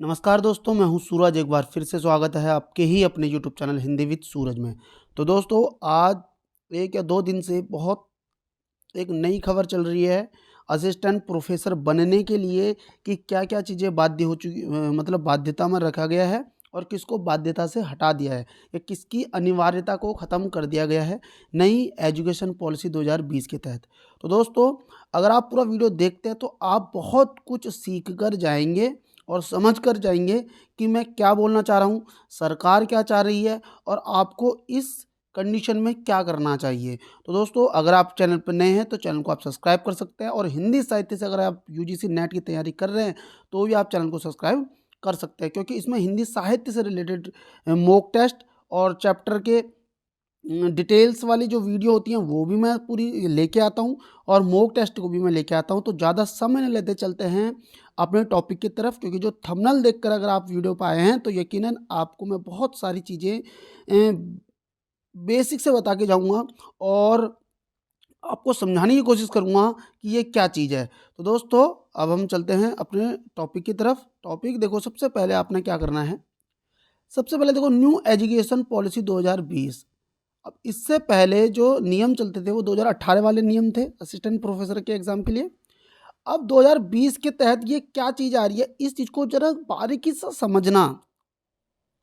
नमस्कार दोस्तों, मैं हूं सूरज। एक बार फिर से स्वागत है आपके ही अपने यूट्यूब चैनल हिंदी विद सूरज में। तो दोस्तों, आज 1 या 2 दिन से बहुत एक नई खबर चल रही है असिस्टेंट प्रोफेसर बनने के लिए कि क्या-क्या चीज़ें बाध्य हो चुकी, मतलब बाध्यता में रखा गया है और किसको बाध्यता से हटा दिया है या किसकी अनिवार्यता को ख़त्म कर दिया गया है नई एजुकेशन पॉलिसी 2020 के तहत। तो दोस्तों, अगर आप पूरा वीडियो देखते हैं तो आप बहुत कुछ सीख कर जाएंगे और समझ कर जाएंगे कि मैं क्या बोलना चाह रहा हूँ, सरकार क्या चाह रही है और आपको इस कंडीशन में क्या करना चाहिए। तो दोस्तों, अगर आप चैनल पर नए हैं तो चैनल को आप सब्सक्राइब कर सकते हैं और हिंदी साहित्य से अगर आप यूजीसी नेट की तैयारी कर रहे हैं तो भी आप चैनल को सब्सक्राइब कर सकते हैं, क्योंकि इसमें हिंदी साहित्य से रिलेटेड मॉक टेस्ट और चैप्टर के डिटेल्स वाली जो वीडियो होती हैं वो भी मैं पूरी लेके आता हूँ और मॉक टेस्ट को भी मैं लेके आता हूँ। तो ज़्यादा समय नहीं लेते, चलते हैं अपने टॉपिक की तरफ, क्योंकि जो थंबनेल देखकर अगर आप वीडियो पर आए हैं तो यकीनन आपको मैं बहुत सारी चीज़ें बेसिक से बता के जाऊँगा और आपको समझाने की कोशिश करूँगा कि ये क्या चीज़ है। तो दोस्तों, अब हम चलते हैं अपने टॉपिक की तरफ। टॉपिक देखो, सबसे पहले आपने क्या करना है, सबसे पहले देखो न्यू एजुकेशन पॉलिसी 2020। अब इससे पहले जो नियम चलते थे वो 2018 वाले नियम थे असिस्टेंट प्रोफेसर के एग्ज़ाम के लिए। अब 2020 के तहत ये क्या चीज़ आ रही है, इस चीज़ को ज़रा बारीकी से समझना।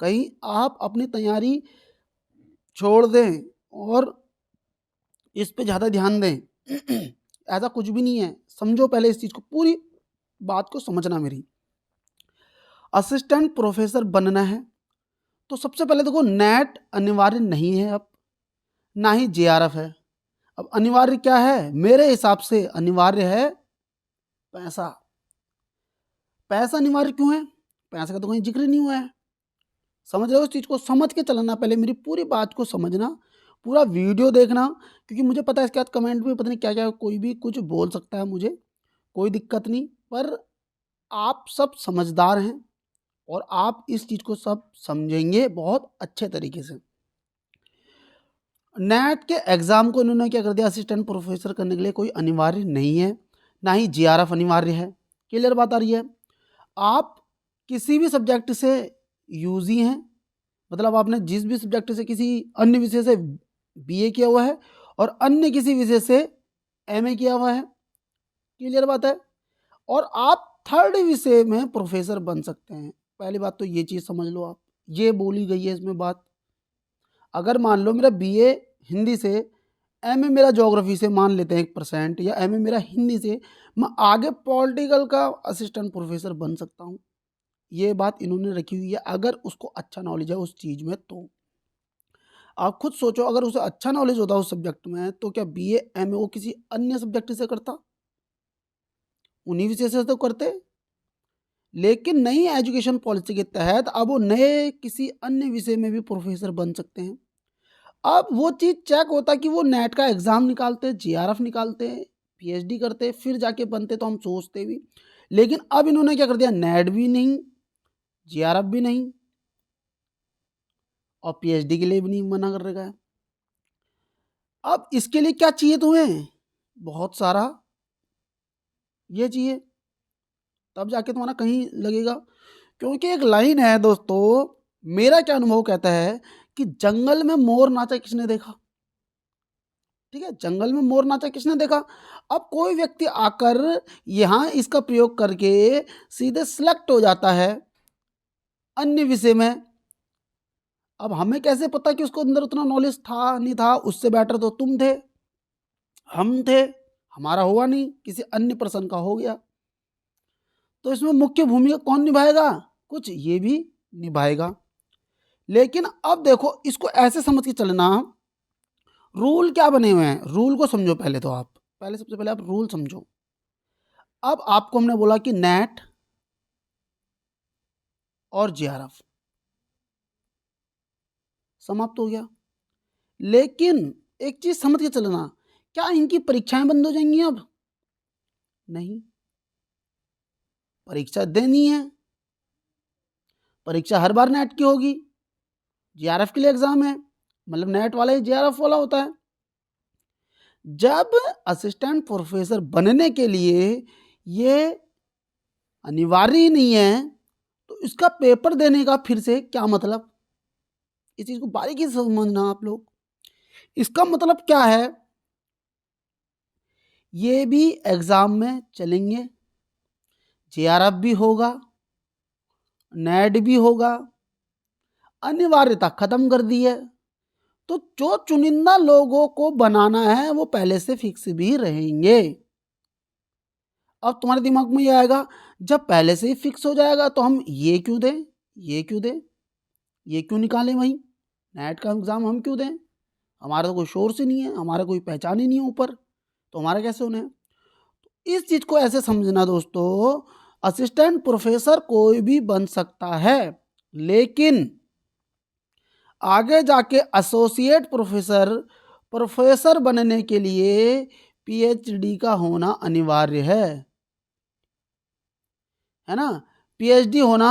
कहीं आप अपनी तैयारी छोड़ दें और इस पे ज़्यादा ध्यान दें ऐसा कुछ भी नहीं है। समझो पहले इस चीज़ को, पूरी बात को समझना मेरी। असिस्टेंट प्रोफेसर बनना है तो सबसे पहले देखो, नेट अनिवार्य नहीं है अब, ना ही जेआरएफ है। अब अनिवार्य क्या है? मेरे हिसाब से अनिवार्य है पैसा। पैसा अनिवार्य क्यों है? पैसे का तो कहीं जिक्र नहीं हुआ है। समझ रहे हो? इस चीज़ को समझ के चलना, पहले मेरी पूरी बात को समझना, पूरा वीडियो देखना, क्योंकि मुझे पता है इसके बाद कमेंट में पता नहीं क्या क्या कोई भी कुछ बोल सकता है, मुझे कोई दिक्कत नहीं, पर आप सब समझदार हैं और आप इस चीज़ को सब समझेंगे बहुत अच्छे तरीके से। नेट के एग्ज़ाम को इन्होंने क्या कर दिया, असिस्टेंट प्रोफेसर करने के लिए कोई अनिवार्य नहीं है, ना ही जेआरएफ अनिवार्य है। क्लियर बात आ रही है? आप किसी भी सब्जेक्ट से यूजी हैं, मतलब आपने जिस भी सब्जेक्ट से किसी अन्य विषय से बीए किया हुआ है और अन्य किसी विषय से एमए किया हुआ है। क्लियर बात है? और आप थर्ड विषय में प्रोफेसर बन सकते हैं। पहली बात तो ये चीज़ समझ लो आप, ये बोली गई है इसमें बात। अगर मान लो मेरा बीए हिंदी से, एमए मेरा ज्योग्राफी से, मान लेते हैं 1%, या एमए मेरा हिंदी से, मैं आगे पॉलिटिकल का असिस्टेंट प्रोफेसर बन सकता हूँ। ये बात इन्होंने रखी हुई है, अगर उसको अच्छा नॉलेज है उस चीज़ में तो। आप खुद सोचो, अगर उसे अच्छा नॉलेज होता उस सब्जेक्ट में तो क्या बीए एमए वो किसी अन्य सब्जेक्ट से करता? उन्हीं विषय से तो करते। लेकिन नई एजुकेशन पॉलिसी के तहत अब वो नए किसी अन्य विषय में भी प्रोफेसर बन सकते हैं। अब वो चीज़ चेक होता कि वो नेट का एग्ज़ाम निकालते, जेआरएफ निकालते, पीएचडी करते, फिर जाके बनते, तो हम सोचते भी। लेकिन अब इन्होंने क्या कर दिया, नेट भी नहीं, जेआरएफ भी नहीं और पीएचडी के लिए भी नहीं मना कर रखा है। अब इसके लिए क्या चाहिए तुम्हें? बहुत सारा ये चाहिए, तब जाके तुम्हारा कहीं लगेगा। क्योंकि एक लाइन है दोस्तों, मेरा क्या अनुभव कहता है कि जंगल में मोर नाचा किसने देखा? ठीक है, जंगल में मोर नाचा किसने देखा? अब कोई व्यक्ति आकर यहाँ इसका प्रयोग करके सीधे सिलेक्ट हो जाता है अन्य विषय में। अब हमें कैसे पता कि उसको अंदर उतना नॉलेज था नहीं था? उससे बेटर तो तुम थे, हम थे, हमारा हुआ नहीं, किसी अन्य पर्सन का हो गया। तो इसमें मुख्य भूमिका कौन निभाएगा? कुछ ये भी निभाएगा। लेकिन अब देखो, इसको ऐसे समझ के चलना, रूल क्या बने हुए हैं, रूल को समझो पहले। तो आप पहले, सबसे पहले आप रूल समझो। अब आपको हमने बोला कि नेट और जेआरएफ समाप्त हो गया। लेकिन एक चीज समझ के चलना, क्या इनकी परीक्षाएं बंद हो जाएंगी अब? नहीं, परीक्षा देनी है। परीक्षा हर बार नेट की होगी, जेआरएफ के लिए एग्जाम है, मतलब नेट वाला ही जेआरएफ वाला होता है। जब असिस्टेंट प्रोफेसर बनने के लिए ये अनिवार्य ही नहीं है, तो इसका पेपर देने का फिर से क्या मतलब, इस चीज़ को बारीकी से समझना आप लोग। इसका मतलब क्या है, ये भी एग्ज़ाम में चलेंगे, जेआरएफ भी होगा, नेट भी होगा, अनिवार्यता खत्म कर दी है। तो जो चुनिंदा लोगों को बनाना है वो पहले से फिक्स भी रहेंगे। अब तुम्हारे दिमाग में ये आएगा, जब पहले से ही फिक्स हो जाएगा तो हम ये क्यों दें, ये क्यों दें, ये क्यों निकालें, वहीं नेट का एग्ज़ाम हम क्यों दें, हमारा तो कोई सोर्स ही नहीं है, हमारा कोई पहचान ही नहीं है ऊपर, तो हमारा कैसे होना है। इस चीज़ को ऐसे समझना दोस्तों, असिस्टेंट प्रोफेसर कोई भी बन सकता है, लेकिन आगे जाके एसोसिएट प्रोफेसर, प्रोफेसर बनने के लिए पीएचडी का होना अनिवार्य है ना, पीएचडी होना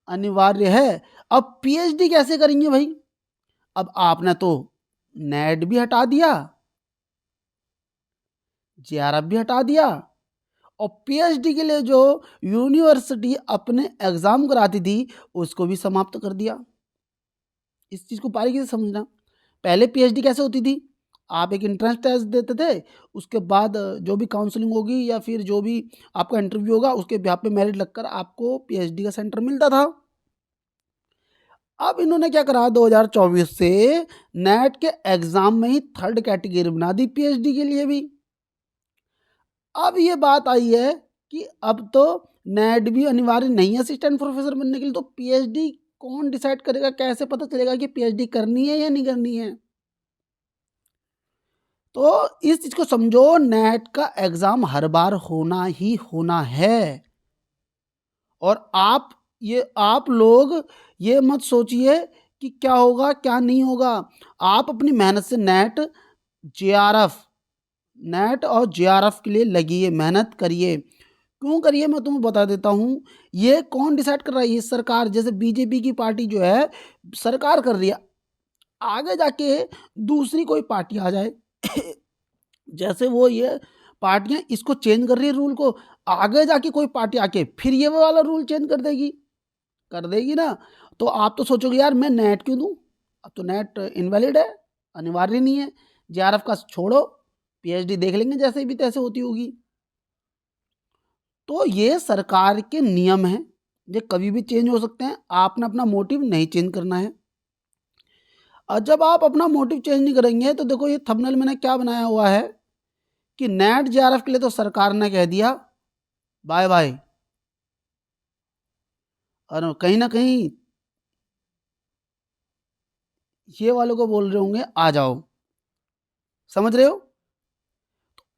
अनिवार्य है। अब पीएचडी कैसे करेंगे भाई, अब आपने तो नेट भी हटा दिया, जेआरएफ भी हटा दिया, और पीएचडी के लिए जो यूनिवर्सिटी अपने एग्जाम कराती थी उसको भी समाप्त कर दिया। इस चीज़ को बारीकी से समझना। पहले पीएचडी कैसे होती थी, आप एक एंट्रेंस टेस्ट देते थे, उसके बाद जो भी काउंसलिंग होगी या फिर जो भी आपका इंटरव्यू होगा उसके बिहाफ पे मेरिट लगकर आपको पीएचडी का सेंटर मिलता था। अब इन्होंने क्या करा, 2024 से नेट के एग्जाम में ही थर्ड कैटेगरी बना दी पीएचडी के लिए भी। अब ये बात आई है कि अब तो नेट भी अनिवार्य नहीं है असिस्टेंट प्रोफेसर बनने के लिए, तो पीएचडी कौन डिसाइड करेगा, कैसे पता चलेगा कि पीएचडी करनी है या नहीं करनी है। तो इस चीज को समझो, नेट का एग्जाम हर बार होना ही होना है। और आप लोग ये मत सोचिए कि क्या होगा क्या नहीं होगा। आप अपनी मेहनत से नेट और जेआरएफ के लिए लगिए, मेहनत करिए। क्यों करिए मैं तुम्हें बता देता हूँ। ये कौन डिसाइड कर रहा है, ये सरकार। जैसे बीजेपी की पार्टी जो है सरकार कर रही है, आगे जाके दूसरी कोई पार्टी आ जाए जैसे वो ये पार्टियां इसको चेंज कर रही है रूल को, आगे जाके कोई पार्टी आके फिर ये वाला रूल चेंज कर देगी ना। तो आप तो सोचोगे यार मैं नेट क्यों दूं, अब तो नेट इनवैलिड है, अनिवार्य नहीं है, जेआरएफ का छोड़ो, पीएचडी देख लेंगे जैसे भी तैसे होती होगी। तो ये सरकार के नियम हैं, ये कभी भी चेंज हो सकते हैं। आपने अपना मोटिव नहीं चेंज करना है। और जब आप अपना मोटिव चेंज नहीं करेंगे तो देखो, ये थंबनेल मैंने क्या बनाया हुआ है कि नेट जेआरएफ के लिए तो सरकार ने कह दिया बाय बाय, और कहीं ना कहीं ये वालों को बोल रहे होंगे आ जाओ, समझ रहे हो।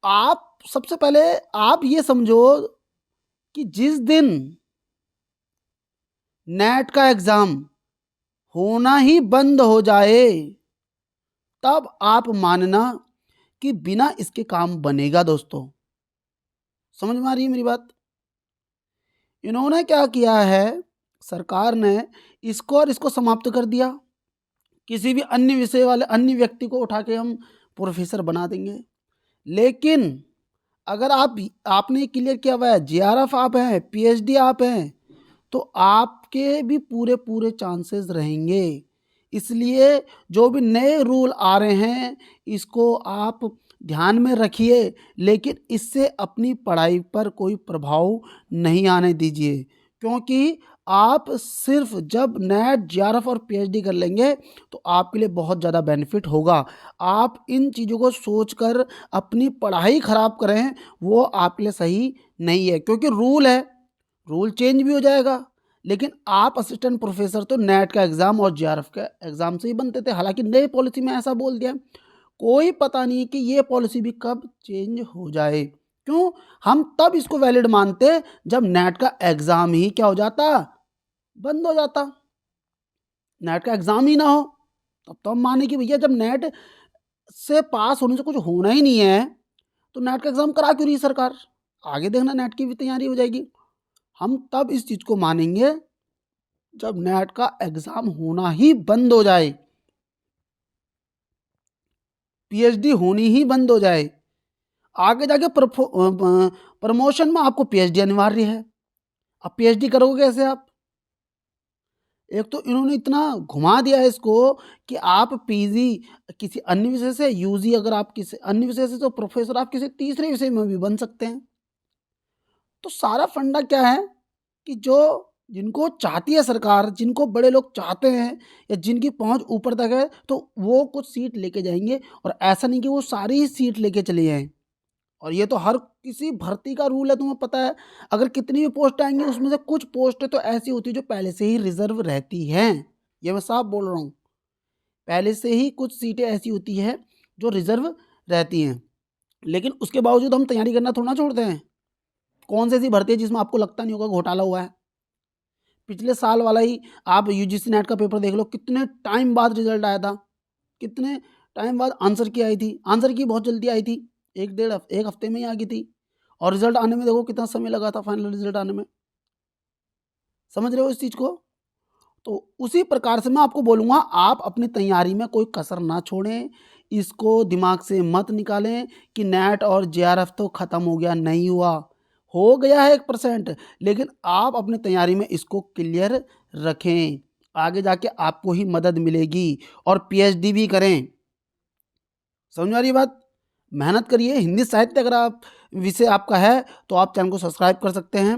आप सबसे पहले आप ये समझो कि जिस दिन नेट का एग्जाम होना ही बंद हो जाए तब आप मानना कि बिना इसके काम बनेगा। दोस्तों समझ में आ रही है मेरी बात। इन्होंने क्या किया है, सरकार ने इसको और इसको समाप्त कर दिया। किसी भी अन्य विषय वाले अन्य व्यक्ति को उठा के हम प्रोफेसर बना देंगे। लेकिन अगर आपने क्लियर किया हुआ है जेआरएफ आप हैं, पीएचडी आप हैं, तो आपके भी पूरे पूरे चांसेस रहेंगे। इसलिए जो भी नए रूल आ रहे हैं इसको आप ध्यान में रखिए, लेकिन इससे अपनी पढ़ाई पर कोई प्रभाव नहीं आने दीजिए। क्योंकि आप सिर्फ जब नेट जेआरएफ और पीएचडी कर लेंगे तो आपके लिए बहुत ज़्यादा बेनिफिट होगा। आप इन चीज़ों को सोचकर अपनी पढ़ाई ख़राब करें वो आपके लिए सही नहीं है, क्योंकि रूल है, रूल चेंज भी हो जाएगा। लेकिन आप असिस्टेंट प्रोफेसर तो नेट का एग्ज़ाम और जेआरएफ का एग्ज़ाम से ही बनते थे। हालांकि नई पॉलिसी में ऐसा बोल दिया, कोई पता नहीं कि ये पॉलिसी भी कब चेंज हो जाए। क्यों, हम तब इसको वैलिड मानते जब नेट का एग्ज़ाम ही क्या हो जाता, बंद हो जाता, नेट का एग्ज़ाम ही ना हो। तब तो हम माने कि भैया जब नेट से पास होने से कुछ होना ही नहीं है तो नेट का एग्ज़ाम करा क्यों रही सरकार, आगे देखना नेट की भी तैयारी हो जाएगी। हम तब इस चीज़ को मानेंगे जब नेट का एग्ज़ाम होना ही बंद हो जाए, पीएचडी होनी ही बंद हो जाए। आगे जाके प्रमोशन में आपको पीएचडी अनिवार्य है। अब पीएचडी करोगे कैसे आप, एक तो इन्होंने इतना घुमा दिया है इसको कि आप पीजी किसी अन्य विषय से, यूजी अगर आप किसी अन्य विषय से, तो प्रोफेसर आप किसी तीसरे विषय में भी बन सकते हैं। तो सारा फंडा क्या है कि जो जिनको चाहती है सरकार, जिनको बड़े लोग चाहते हैं या जिनकी पहुंच ऊपर तक है, तो वो कुछ सीट लेके जाएंगे। और ऐसा नहीं कि वो सारी ही सीट लेके चले जाएं। और ये तो हर किसी भर्ती का रूल है, तुम्हें पता है। अगर कितनी भी पोस्ट आएंगी उसमें से कुछ पोस्टें तो ऐसी होती है जो पहले से ही रिजर्व रहती हैं। ये मैं साफ बोल रहा हूँ, पहले से ही कुछ सीटें ऐसी होती है जो रिजर्व रहती हैं। लेकिन उसके बावजूद हम तैयारी करना थोड़ा ना छोड़ते हैं। कौन सी ऐसी भर्ती है जिसमें आपको लगता नहीं होगा घोटाला हुआ है? पिछले साल वाला ही आप यूजीसी नेट का पेपर देख लो, कितने टाइम बाद रिजल्ट आया था, कितने टाइम बाद आंसर की आई थी। आंसर की बहुत जल्दी आई थी, एक हफ्ते में ही आ गई थी। और रिजल्ट आने में देखो कितना समय लगा था, फाइनल रिजल्ट आने में। समझ रहे हो इस चीज़ को? तो उसी प्रकार से मैं आपको बोलूँगा, आप अपनी तैयारी में कोई कसर ना छोड़ें। इसको दिमाग से मत निकालें कि नेट और जेआरएफ तो ख़त्म हो गया, नहीं हुआ, हो गया है 1%। लेकिन आप अपनी तैयारी में इसको क्लियर रखें, आगे जाके आपको ही मदद मिलेगी। और पीएचडी भी करें। समझ में आ रही है बात? मेहनत करिए। हिंदी साहित्य अगर आप विषय आपका है तो आप चैनल को सब्सक्राइब कर सकते हैं।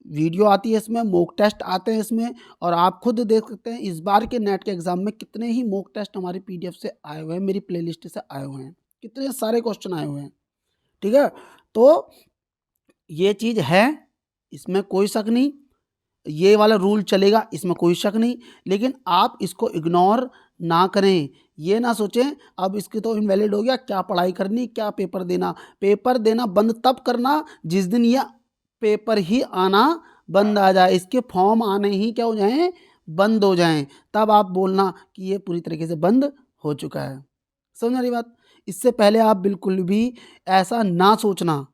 वीडियो आती है इसमें, मॉक टेस्ट आते हैं इसमें, और आप खुद देख सकते हैं इस बार के नेट के एग्जाम में कितने ही मॉक टेस्ट हमारी पीडीएफ से आए हुए हैं, मेरी प्लेलिस्ट से आए हुए हैं, कितने सारे क्वेश्चन आए हुए हैं। ठीक है, तो ये चीज़ है, इसमें कोई शक नहीं। ये वाला रूल चलेगा, इसमें कोई शक नहीं। लेकिन आप इसको इग्नोर ना करें। ये ना सोचें अब इसकी तो इनवैलिड हो गया, क्या पढ़ाई करनी, क्या पेपर देना। पेपर देना बंद तब करना जिस दिन ये पेपर ही आना बंद आ जाए, इसके फॉर्म आने ही क्या हो जाएं, बंद हो जाएं। तब आप बोलना कि ये पूरी तरीके से बंद हो चुका है। समझ आ रही बात? इससे पहले आप बिल्कुल भी ऐसा ना सोचना।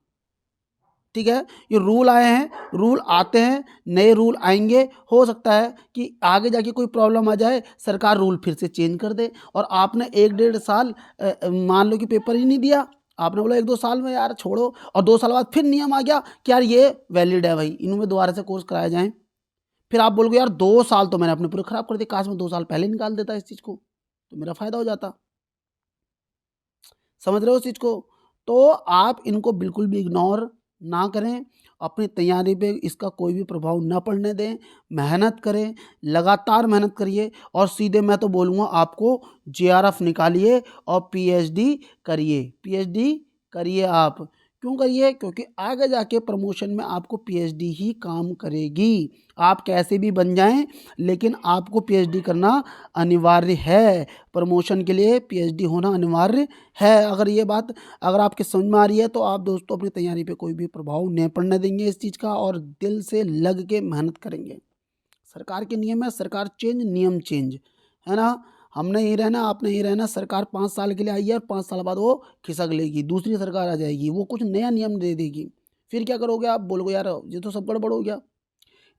ठीक है, ये रूल आए हैं, रूल आते हैं, नए रूल आएंगे। हो सकता है कि आगे जाके कोई प्रॉब्लम आ जाए, सरकार रूल फिर से चेंज कर दे, और आपने 1-1.5 साल मान लो कि पेपर ही नहीं दिया, आपने बोला 1-2 साल में यार छोड़ो, और 2 साल बाद फिर नियम आ गया कि यार ये वैलिड है भाई, इनमें दोबारा से कोर्स कराया जाए। फिर आप बोलोगे यार 2 साल तो मैंने अपने पूरे खराब कर दिए, काश मैं 2 साल पहले निकाल देता इस चीज़ को, तो मेरा फायदा हो जाता। समझ रहे हो इस चीज़ को? तो आप इनको बिल्कुल भी इग्नोर ना करें, अपनी तैयारी पे इसका कोई भी प्रभाव ना पड़ने दें। मेहनत करें, लगातार मेहनत करिए, और सीधे मैं तो बोलूँगा आपको जेआरएफ निकालिए और पीएचडी करिए। पीएचडी करिए आप। क्यों करिए? क्योंकि आगे जाके प्रमोशन में आपको पीएचडी ही काम करेगी। आप कैसे भी बन जाएं, लेकिन आपको पीएचडी करना अनिवार्य है। प्रमोशन के लिए पीएचडी होना अनिवार्य है। अगर ये बात अगर आपके समझ में आ रही है, तो आप दोस्तों अपनी तैयारी पे कोई भी प्रभाव नहीं पड़ने देंगे इस चीज़ का, और दिल से लग के मेहनत करेंगे। सरकार के नियम है, सरकार चेंज, नियम चेंज, है ना। हमने ही रहना, आपने ही रहना। सरकार 5 साल के लिए आई है, और 5 साल बाद वो खिसक लेगी, दूसरी सरकार आ जाएगी, वो कुछ नया नियम दे देगी। फिर क्या करोगे आप? बोलोगे यार ये तो सब गड़बड़ हो गया।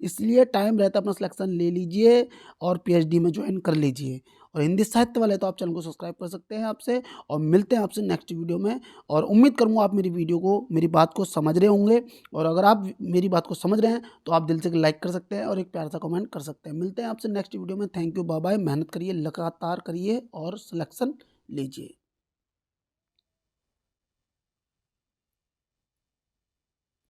इसलिए टाइम रहता अपना सिलेक्शन ले लीजिए और पीएचडी में ज्वाइन कर लीजिए। और हिंदी साहित्य वाले तो आप चैनल को सब्सक्राइब कर सकते हैं आपसे, और मिलते हैं आपसे नेक्स्ट वीडियो में। और उम्मीद करूँगा आप मेरी वीडियो को, मेरी बात को समझ रहे होंगे। और अगर आप मेरी बात को समझ रहे हैं तो आप दिल से लाइक कर सकते हैं और एक प्यारा सा कमेंट कर सकते हैं। मिलते हैं आपसे नेक्स्ट वीडियो में। Thank you, bye bye. मेहनत करिए, लगातार करिए और सिलेक्शन लीजिए।